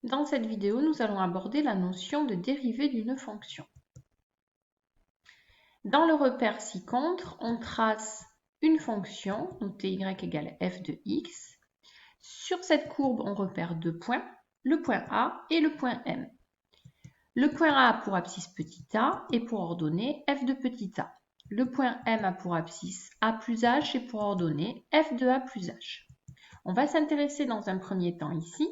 Dans cette vidéo, nous allons aborder la notion de dérivée d'une fonction. Dans le repère ci-contre, on trace une fonction, notée y égale f de x. Sur cette courbe, on repère deux points, le point A et le point M. Le point A a pour abscisse petit a et pour ordonnée f de petit a. Le point M a pour abscisse a plus h et pour ordonnée f de a plus h. On va s'intéresser dans un premier temps ici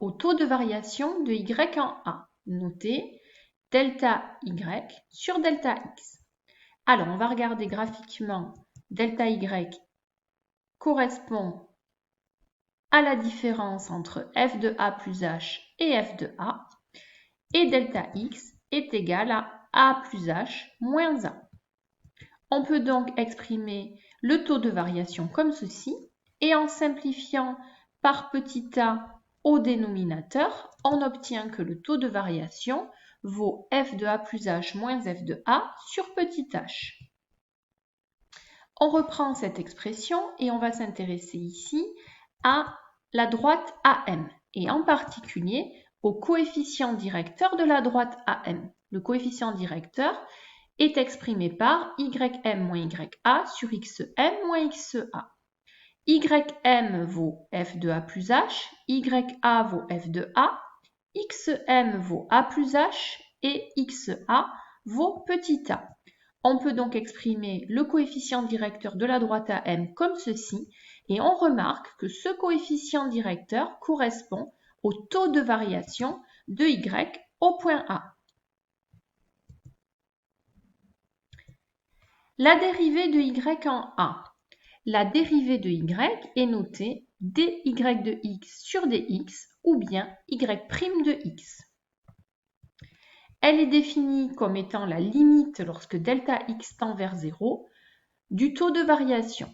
au taux de variation de y en a, noté delta y sur delta x. Alors, on va regarder graphiquement, delta y correspond à la différence entre f de a plus h et f de a, et delta x est égal à a plus h moins a. On peut donc exprimer le taux de variation comme ceci, et en simplifiant par petit a au dénominateur, on obtient que le taux de variation vaut f de a plus h moins f de a sur petit h. On reprend cette expression et on va s'intéresser ici à la droite AM et en particulier au coefficient directeur de la droite AM. Le coefficient directeur est exprimé par ym moins ya sur xm moins xa. Ym vaut f de a plus h, ya vaut f de a, xm vaut a plus h et xa vaut petit a. On peut donc exprimer le coefficient directeur de la droite AM comme ceci, et on remarque que ce coefficient directeur correspond au taux de variation de y au point A. La dérivée de y en A. La dérivée de y est notée dy de x sur dx ou bien y' de x. Elle est définie comme étant la limite lorsque delta x tend vers 0 du taux de variation.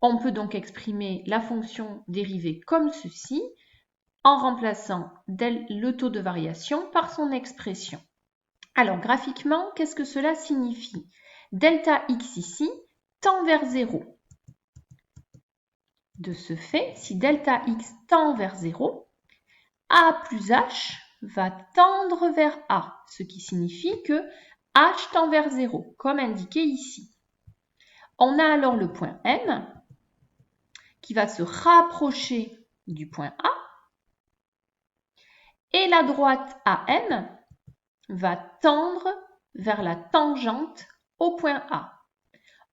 On peut donc exprimer la fonction dérivée comme ceci en remplaçant le taux de variation par son expression. Alors graphiquement, qu'est-ce que cela signifie? Delta x ici tend vers 0. De ce fait, si delta x tend vers 0, a plus h va tendre vers a, ce qui signifie que h tend vers 0, comme indiqué ici. On a alors le point M qui va se rapprocher du point A et la droite AM va tendre vers la tangente au point A.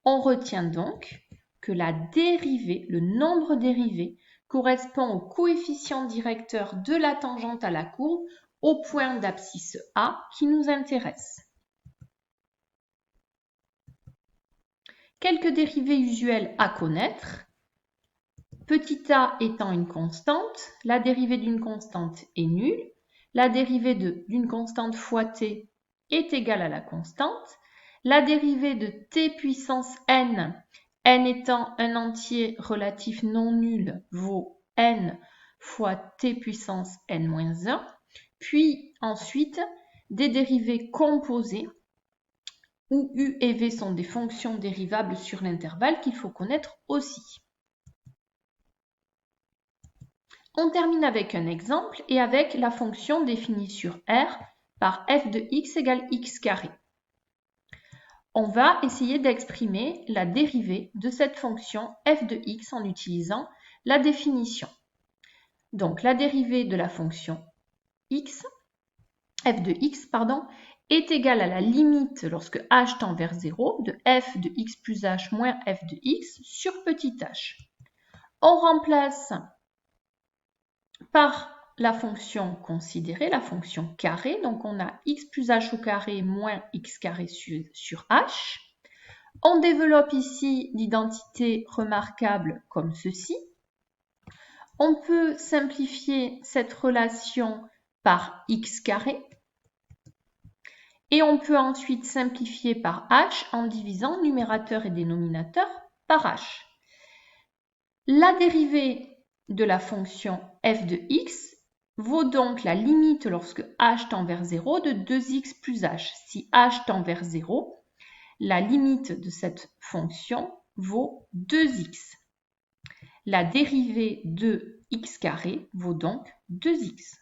On retient donc que la dérivée, le nombre dérivé, correspond au coefficient directeur de la tangente à la courbe au point d'abscisse A qui nous intéresse. Quelques dérivées usuelles à connaître. Petit a étant une constante, la dérivée d'une constante est nulle. La dérivée d'une constante fois t est égale à la constante. La dérivée de t puissance n, n étant un entier relatif non nul, vaut n fois t puissance n-1. Puis ensuite, des dérivées composées, où u et v sont des fonctions dérivables sur l'intervalle qu'il faut connaître aussi. On termine avec un exemple et avec la fonction définie sur R par f de x égale x carré. On va essayer d'exprimer la dérivée de cette fonction f de x en utilisant la définition. Donc la dérivée de la fonction x, f de x, est égale à la limite lorsque h tend vers 0 de f de x plus h moins f de x sur petit h. On remplace par la fonction considérée, la fonction carré, donc on a x plus h au carré moins x carré sur h. On développe ici l'identité remarquable comme ceci. On peut simplifier cette relation par x carré. Et on peut ensuite simplifier par h en divisant numérateur et dénominateur par h. La dérivée de la fonction f de x vaut donc la limite lorsque h tend vers 0 de 2x plus h. Si h tend vers 0, la limite de cette fonction vaut 2x. La dérivée de x carré vaut donc 2x.